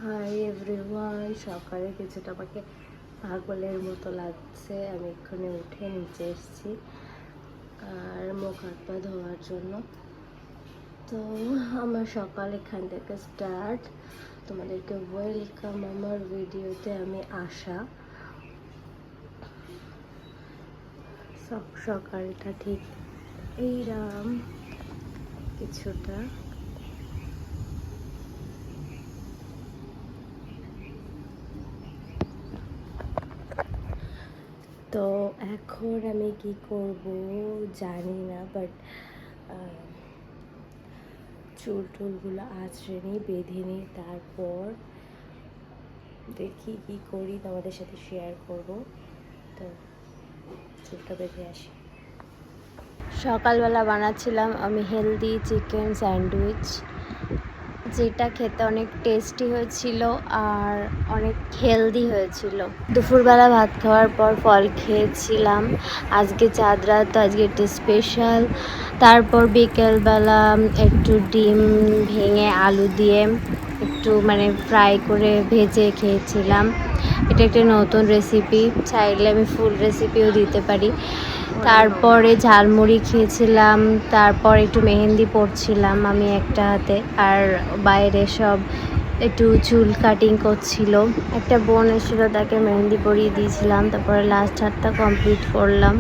Hi everyone, সকালে কিছুটা আমাকে পাগলের মতো লাগছে। আমি এক্ষুনি উঠে নিচে এসেছি আর মুখ হাত পা ধোয়ার জন্য। তো আমার সকাল এখান থেকে স্টার্ট। তোমাদেরকে ওয়েলকাম আমার ভিডিওতে। আমি আশা। সকালটা ঠিক এইরকম কিছুটা। তো এখন আমি কি করব জানি না, বাট চুলগুলো আঁচড়ে নিই, বেঁধে নিই, তারপর দেখি কি করি, তোমাদের সাথে শেয়ার করব। তো চুলটা বেঁধে আসি। সকালবেলা বানাচ্ছিলাম আমি হেলদি চিকেন স্যান্ডউইচ, যেটা খেতে অনেক টেস্টি হয়েছিল আর অনেক হেলদি হয়েছিল। দুপুরবেলা ভাত খাওয়ার পর ফল খেয়েছিলাম। আজকে চাঁদ রাত, তো আজকে একটু স্পেশাল। তারপর বিকেলবেলা একটু ডিম ভেঙে আলু দিয়ে একটু ফ্রাই করে ভেজে খেয়েছিলাম। এটা একটা নতুন রেসিপি, চাইলে আমি ফুল রেসিপিও দিতে পারি। তারপরে ঝালমুড়ি খেয়েছিলাম। তারপর একটু মেহেন্দি পরছিলাম আমি একটা হাতে, আর বাইরে সব একটু চুল কাটিং করছিল। একটা বোন এসেছিলো, তাকে মেহেন্দি পরিয়ে দিয়েছিলাম। তারপরে লাস্ট হাতটা কমপ্লিট করলাম।